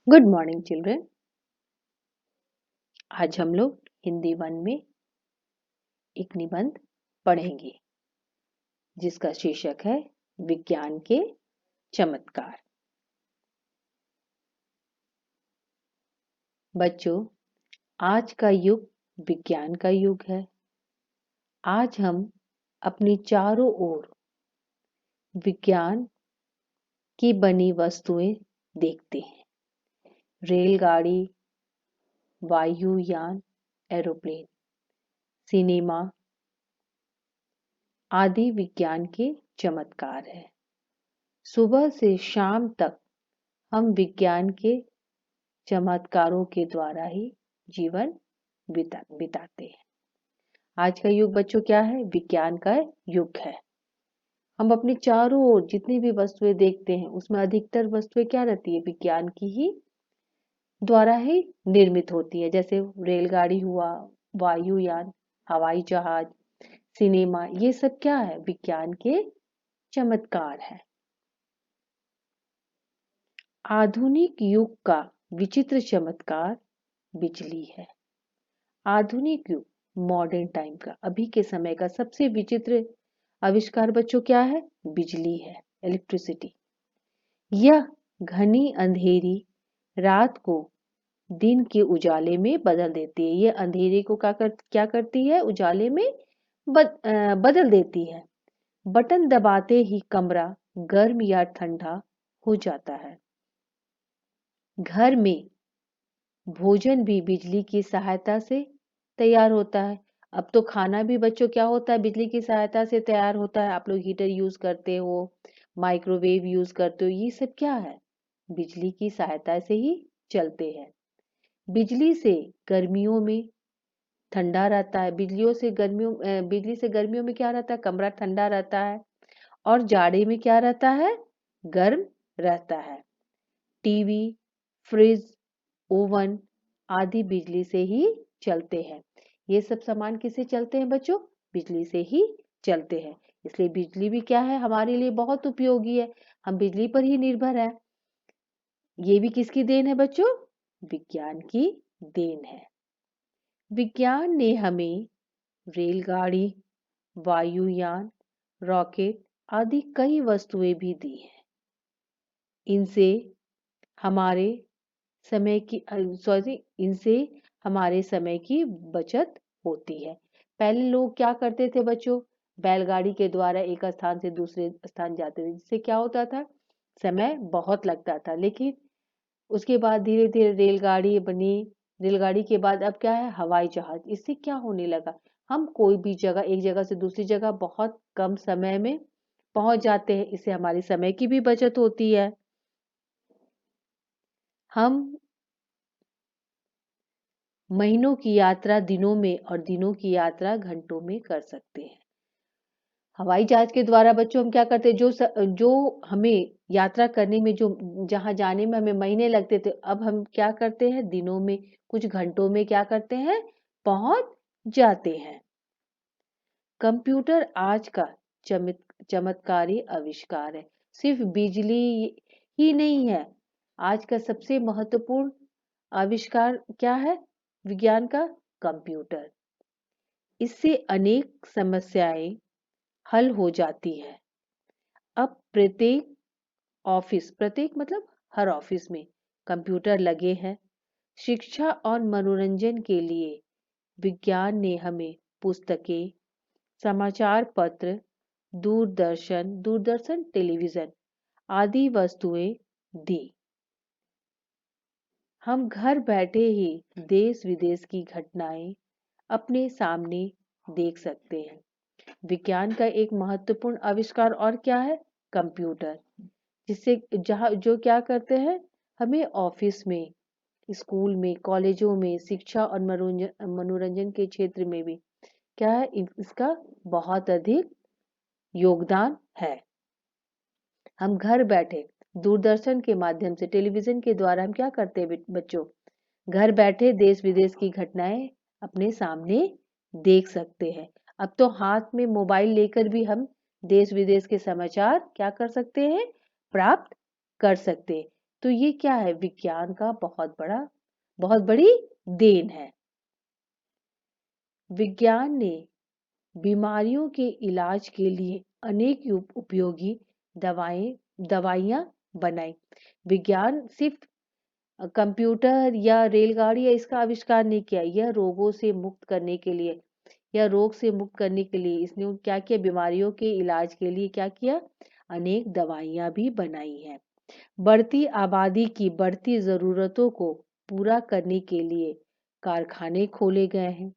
Good morning children. आज हम लोग हिंदी 1 में एक निबंध पढ़ेंगे जिसका शीर्षक है विज्ञान के चमत्कार। बच्चों, आज का युग विज्ञान का युग है। आज हम अपनी चारों ओर विज्ञान की बनी वस्तुएं देखते हैं। रेलगाड़ी, वायुयान, एरोप्लेन, सिनेमा आदि विज्ञान के चमत्कार है। सुबह से शाम तक हम विज्ञान के चमत्कारों के द्वारा ही जीवन बिताते हैं। आज का युग बच्चों क्या है? विज्ञान का युग है। हम अपने चारों ओर जितनी भी वस्तुएं देखते हैं उसमें अधिकतर वस्तुएं क्या रहती है? विज्ञान की ही द्वारा ही निर्मित होती है। जैसे रेलगाड़ी हुआ, वायुयान, हवाई जहाज, सिनेमा, ये सब क्या है? विज्ञान के चमत्कार है। आधुनिक युग का विचित्र चमत्कार बिजली है। आधुनिक युग, मॉडर्न टाइम का, अभी के समय का सबसे विचित्र आविष्कार बच्चों क्या है? बिजली है, इलेक्ट्रिसिटी। यह घनी अंधेरी रात को दिन के उजाले में बदल देती है। यह अंधेरे को क्या करती है? उजाले में बदल देती है। बटन दबाते ही कमरा गर्म या ठंडा हो जाता है। घर में भोजन भी बिजली की सहायता से तैयार होता है। अब तो खाना भी बच्चों क्या होता है? बिजली की सहायता से तैयार होता है। आप लोग हीटर यूज करते हो, माइक्रोवेव यूज करते हो, ये सब क्या है? बिजली की सहायता से ही चलते हैं। बिजली से गर्मियों में ठंडा रहता है। बिजली से गर्मियों में क्या रहता है? कमरा ठंडा रहता है। और जाड़े में क्या रहता है? गर्म रहता है। टीवी, फ्रिज, ओवन आदि बिजली से ही चलते हैं। ये सब सामान किससे चलते हैं बच्चों? बिजली से ही चलते हैं। इसलिए बिजली भी क्या है? हमारे लिए बहुत उपयोगी है। हम बिजली पर ही निर्भर हैं। ये भी किसकी देन है बच्चों? विज्ञान की देन है। विज्ञान ने हमें रेलगाड़ी, वायुयान, रॉकेट आदि कई वस्तुएं भी दी हैं। इनसे हमारे इनसे हमारे समय की बचत होती है। पहले लोग क्या करते थे बच्चों? बैलगाड़ी के द्वारा एक स्थान से दूसरे स्थान जाते थे, जिससे क्या होता था? समय बहुत लगता था। लेकिन उसके बाद धीरे धीरे रेलगाड़ी बनी। रेलगाड़ी के बाद अब क्या है? हवाई जहाज। इससे क्या होने लगा? हम कोई भी जगह, एक जगह से दूसरी जगह बहुत कम समय में पहुंच जाते हैं। इससे हमारी समय की भी बचत होती है। हम महीनों की यात्रा दिनों में और दिनों की यात्रा घंटों में कर सकते हैं। हवाई जहाज के द्वारा बच्चों हम क्या करते हैं? जो हमें यात्रा करने में, जो जहां जाने में हमें महीने लगते थे, अब हम क्या करते हैं? दिनों में, कुछ घंटों में क्या करते हैं? पहुंच जाते हैं। कंप्यूटर आज का चमत्कारी आविष्कार है। सिर्फ बिजली ही नहीं है। आज का सबसे महत्वपूर्ण आविष्कार क्या है विज्ञान का? कंप्यूटर। इससे अनेक समस्याएं हल हो जाती है। अब प्रत्येक मतलब हर ऑफिस में कंप्यूटर लगे हैं। शिक्षा और मनोरंजन के लिए विज्ञान ने हमें पुस्तकें, समाचार पत्र, दूरदर्शन टेलीविजन आदि वस्तुएं दी। हम घर बैठे ही देश विदेश की घटनाएं अपने सामने देख सकते हैं। विज्ञान का एक महत्वपूर्ण आविष्कार और क्या है? कंप्यूटर। जिससे जो क्या करते हैं? हमें ऑफिस में, स्कूल में, कॉलेजों में, शिक्षा और मनोरंजन के क्षेत्र में भी क्या है? इसका बहुत अधिक योगदान है। हम घर बैठे दूरदर्शन के माध्यम से, टेलीविजन के द्वारा हम क्या करते हैं बच्चों? घर बैठे देश विदेश की घटनाएं अपने सामने देख सकते हैं। अब तो हाथ में मोबाइल लेकर भी हम देश विदेश के समाचार क्या कर सकते हैं? प्राप्त कर सकते हैं। तो ये क्या है? विज्ञान का बहुत बड़ी देन है। विज्ञान ने बीमारियों के इलाज के लिए अनेक उपयोगी दवाइयां बनाई। विज्ञान सिर्फ कंप्यूटर या रेलगाड़ी या इसका आविष्कार नहीं किया, यह रोगों से मुक्त करने के लिए या रोग से मुक्त करने के लिए इसने क्या किया? बीमारियों के इलाज के लिए क्या किया? अनेक दवाइयां भी बनाई हैं। बढ़ती आबादी की बढ़ती जरूरतों को पूरा करने के लिए कारखाने खोले गए हैं।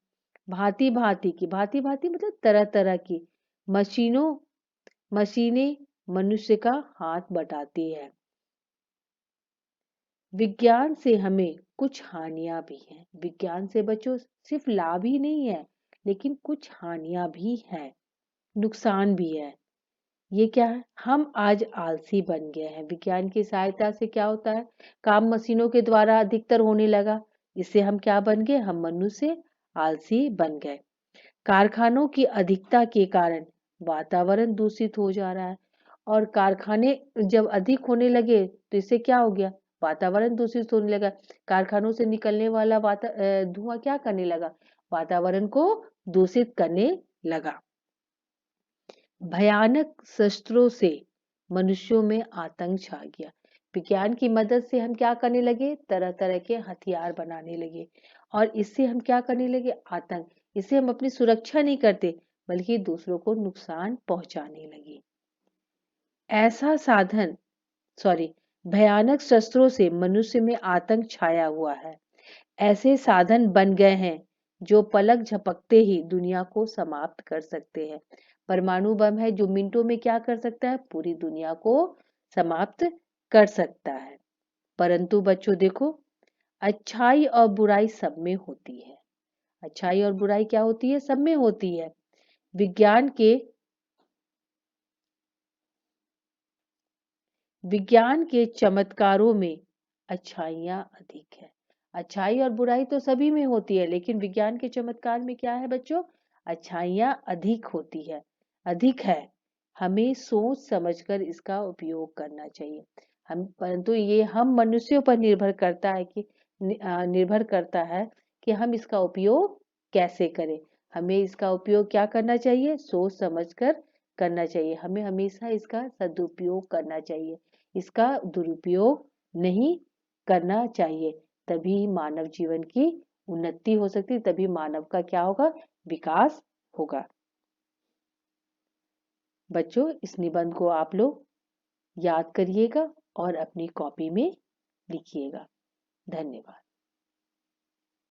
भांति भांति मतलब तरह तरह की मशीनें मनुष्य का हाथ बटाती है। विज्ञान से हमें कुछ हानियां भी हैं। विज्ञान से बच्चों सिर्फ लाभ ही नहीं है, लेकिन कुछ हानियां भी हैं, नुकसान भी है। ये क्या है? हम आज आलसी बन गए हैं। विज्ञान की सहायता से क्या होता है? काम मशीनों के द्वारा अधिकतर होने लगा। इससे हम क्या बन गए? हम मनुष्य आलसी बन गए। कारखानों की अधिकता के कारण वातावरण दूषित हो जा रहा है, और कारखाने जब अधिक होने लगे तो इससे क्या हो गया? वातावरण दूषित होने लगा। कारखानों से निकलने वाला धुआं क्या करने लगा? वातावरण को दूषित करने लगा। भयानक शस्त्रों से मनुष्यों में आतंक छा गया। विज्ञान की मदद से हम क्या करने लगे? तरह तरह के हथियार बनाने लगे, और इससे हम क्या करने लगे? आतंक। इससे हम अपनी सुरक्षा नहीं करते, बल्कि दूसरों को नुकसान पहुंचाने लगे। ऐसा साधन सॉरी भयानक शस्त्रों से मनुष्य में आतंक छाया हुआ है। ऐसे साधन बन गए हैं जो पलक झपकते ही दुनिया को समाप्त कर सकते हैं। परमाणु बम है जो मिनटों में क्या कर सकता है? पूरी दुनिया को समाप्त कर सकता है। परंतु बच्चों देखो, अच्छाई और बुराई सब में होती है। अच्छाई और बुराई क्या होती है? सब में होती है। विज्ञान के चमत्कारों में अच्छाइयाँ अधिक है। अच्छाई और बुराई तो सभी में होती है, लेकिन विज्ञान के चमत्कार में क्या है बच्चों? अच्छाइयाँ अधिक होती है, अधिक है। हमें सोच समझकर इसका उपयोग करना चाहिए। परंतु ये हम मनुष्यों पर निर्भर करता है कि हम इसका उपयोग कैसे करें। हमें इसका उपयोग क्या करना चाहिए? सोच समझकर करना चाहिए। हमें हमेशा इसका सदुपयोग करना चाहिए, इसका दुरुपयोग नहीं करना चाहिए। तभी मानव जीवन की उन्नति हो सकती है, तभी मानव का क्या होगा? विकास होगा। बच्चों, इस निबंध को आप लोग याद करिएगा और अपनी कॉपी में लिखिएगा। धन्यवाद।